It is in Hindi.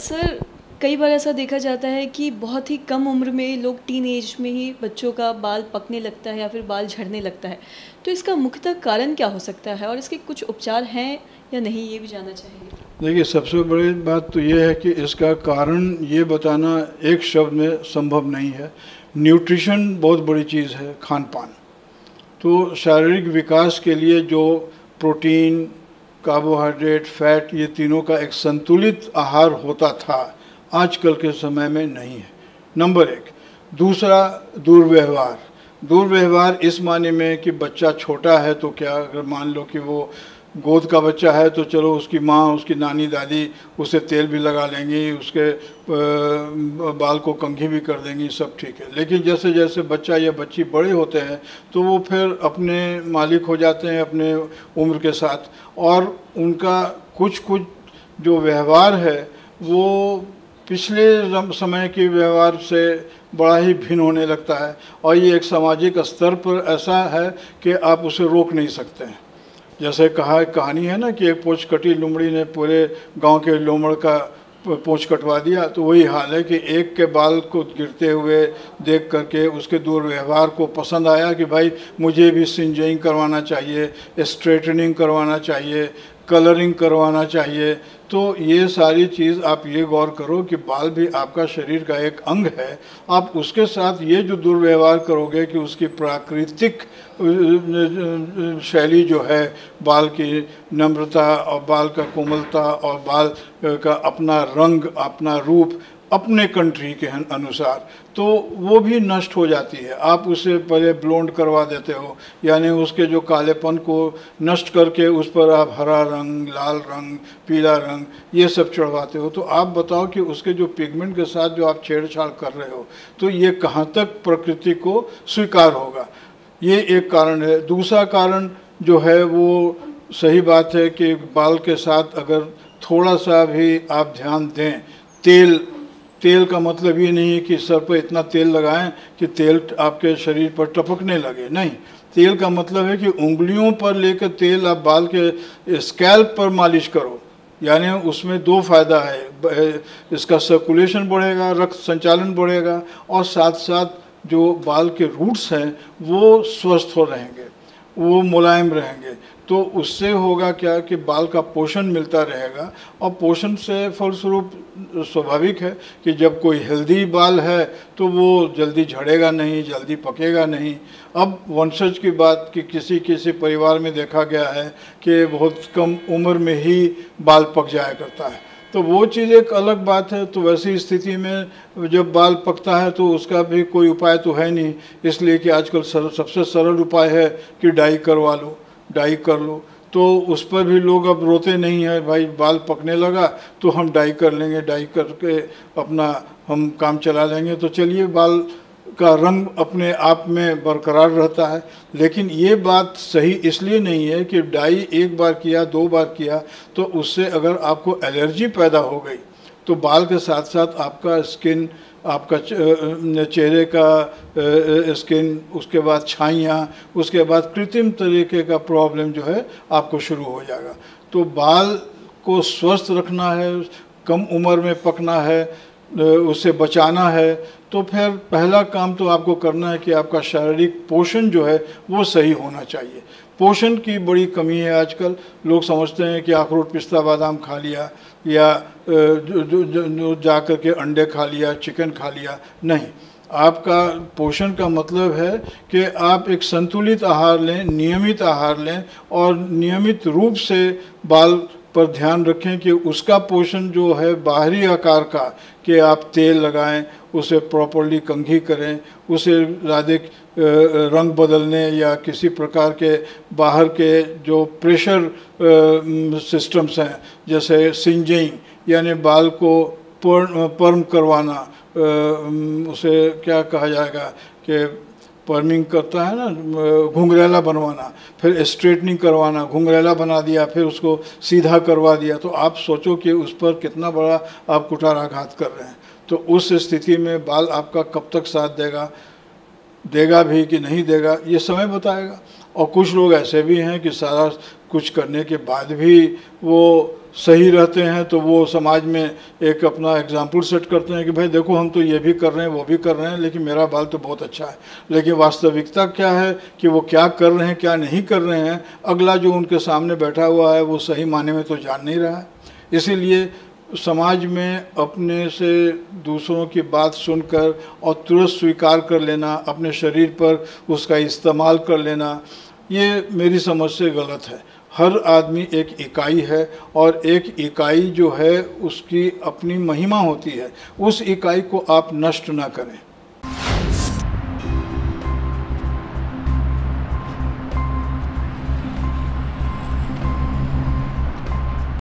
सर कई बार ऐसा देखा जाता है कि बहुत ही कम उम्र में लोग टीन एज में ही बच्चों का बाल पकने लगता है या फिर बाल झड़ने लगता है। तो इसका मुख्यतः कारण क्या हो सकता है और इसके कुछ उपचार हैं या नहीं, ये भी जानना चाहेंगे। देखिए, सबसे बड़ी बात तो ये है कि इसका कारण ये बताना एक शब्द में संभव नहीं है। न्यूट्रिशन बहुत बड़ी चीज़ है, खान पान। तो शारीरिक विकास के लिए जो प्रोटीन, कार्बोहाइड्रेट, फैट, ये तीनों का एक संतुलित आहार होता था, आजकल के समय में नहीं है, नंबर एक। दूसरा, दुर्व्यवहार। दुर्व्यवहार इस माने में कि बच्चा छोटा है तो क्या, अगर मान लो कि वो गोद का बच्चा है तो चलो उसकी माँ, उसकी नानी दादी उसे तेल भी लगा लेंगी, उसके बाल को कंघी भी कर देंगी, सब ठीक है। लेकिन जैसे जैसे बच्चा या बच्ची बड़े होते हैं तो वो फिर अपने मालिक हो जाते हैं अपने उम्र के साथ, और उनका कुछ कुछ जो व्यवहार है वो पिछले समय के व्यवहार से बड़ा ही भिन्न होने लगता है। और ये एक सामाजिक स्तर पर ऐसा है कि आप उसे रोक नहीं सकते हैं। जैसे कहानी है ना कि एक पोंछ कटी लोमड़ी ने पूरे गांव के लोमड़ का पोंछ कटवा दिया। तो वही हाल है कि एक के बाल को गिरते हुए देख करके उसके दुर्व्यवहार को पसंद आया कि भाई मुझे भी सिंजिंग करवाना चाहिए, स्ट्रेटनिंग करवाना चाहिए, कलरिंग करवाना चाहिए। तो ये सारी चीज़ आप ये गौर करो कि बाल भी आपका शरीर का एक अंग है। आप उसके साथ ये जो दुर्व्यवहार करोगे कि उसकी प्राकृतिक शैली जो है, बाल की नम्रता और बाल का कोमलता और बाल का अपना रंग, अपना रूप अपने कंट्री के अनुसार, तो वो भी नष्ट हो जाती है। आप उसे पहले ब्लोंड करवा देते हो, यानी उसके जो कालेपन को नष्ट करके उस पर आप हरा रंग, लाल रंग, पीला रंग ये सब चढ़वाते हो। तो आप बताओ कि उसके जो पिगमेंट के साथ जो आप छेड़छाड़ कर रहे हो, तो ये कहाँ तक प्रकृति को स्वीकार होगा। ये एक कारण है। दूसरा कारण जो है वो सही बात है कि बाल के साथ अगर थोड़ा सा भी आप ध्यान दें, तेल का मतलब ये नहीं है कि सर पर इतना तेल लगाएं कि तेल आपके शरीर पर टपकने लगे, नहीं। तेल का मतलब है कि उंगलियों पर लेकर तेल आप बाल के स्कैल्प पर मालिश करो, यानी उसमें दो फायदा है। इसका सर्कुलेशन बढ़ेगा, रक्त संचालन बढ़ेगा, और साथ साथ जो बाल के रूट्स हैं वो स्वस्थ हो रहेंगे, वो मुलायम रहेंगे। तो उससे होगा क्या कि बाल का पोषण मिलता रहेगा, और पोषण से फलस्वरूप स्वाभाविक है कि जब कोई हेल्दी बाल है तो वो जल्दी झड़ेगा नहीं, जल्दी पकेगा नहीं। अब वंशज की बात कि किसी किसी परिवार में देखा गया है कि बहुत कम उम्र में ही बाल पक जाया करता है, तो वो चीज़ एक अलग बात है। तो वैसी स्थिति में जब बाल पकता है तो उसका भी कोई उपाय तो है नहीं, इसलिए कि आजकल सबसे सरल उपाय है कि डाई करवा लो, डाई कर लो। तो उस पर भी लोग अब रोते नहीं हैं, भाई बाल पकने लगा तो हम डाई कर लेंगे, डाई करके अपना हम काम चला लेंगे। तो चलिए, बाल का रंग अपने आप में बरकरार रहता है। लेकिन ये बात सही इसलिए नहीं है कि डाई एक बार किया, दो बार किया तो उससे अगर आपको एलर्जी पैदा हो गई तो बाल के साथ साथ आपका स्किन, आपका चेहरे का स्किन, उसके बाद छाइयाँ, उसके बाद कृत्रिम तरीके का प्रॉब्लम जो है आपको शुरू हो जाएगा। तो बाल को स्वस्थ रखना है, कम उम्र में पकना है, उससे बचाना है, तो फिर पहला काम तो आपको करना है कि आपका शारीरिक पोषण जो है वो सही होना चाहिए। पोषण की बड़ी कमी है आजकल। लोग समझते हैं कि अखरोट, पिस्ता, बादाम खा लिया या जो जा कर के अंडे खा लिया, चिकन खा लिया, नहीं। आपका पोषण का मतलब है कि आप एक संतुलित आहार लें, नियमित आहार लें, और नियमित रूप से बाल पर ध्यान रखें कि उसका पोषण जो है बाहरी आकार का, कि आप तेल लगाएं, उसे प्रॉपर्ली कंघी करें, उसे अधिक रंग बदलने या किसी प्रकार के बाहर के जो प्रेशर सिस्टम्स हैं, जैसे सिंजिंग यानी बाल को पर्म करवाना, उसे क्या कहा जाएगा कि पर्मिंग करता है ना, घुंघरैला बनवाना, फिर स्ट्रेटनिंग करवाना, घुंघरैला बना दिया, फिर उसको सीधा करवा दिया। तो आप सोचो कि उस पर कितना बड़ा आप कुठाराघात कर रहे हैं। तो उस स्थिति में बाल आपका कब तक साथ देगा भी कि नहीं देगा, ये समय बताएगा। और कुछ लोग ऐसे भी हैं कि सारा कुछ करने के बाद भी वो सही रहते हैं, तो वो समाज में एक अपना एग्जाम्पल सेट करते हैं कि भाई देखो हम तो ये भी कर रहे हैं वो भी कर रहे हैं लेकिन मेरा बाल तो बहुत अच्छा है। लेकिन वास्तविकता क्या है कि वो क्या कर रहे हैं क्या नहीं कर रहे हैं, अगला जो उनके सामने बैठा हुआ है वो सही मायने में तो जान नहीं रहा है। इसीलिए समाज में अपने से दूसरों की बात सुनकर और तुरंत स्वीकार कर लेना, अपने शरीर पर उसका इस्तेमाल कर लेना, ये मेरी समझ से गलत है। हर आदमी एक इकाई है और एक इकाई जो है उसकी अपनी महिमा होती है, उस इकाई को आप नष्ट ना करें।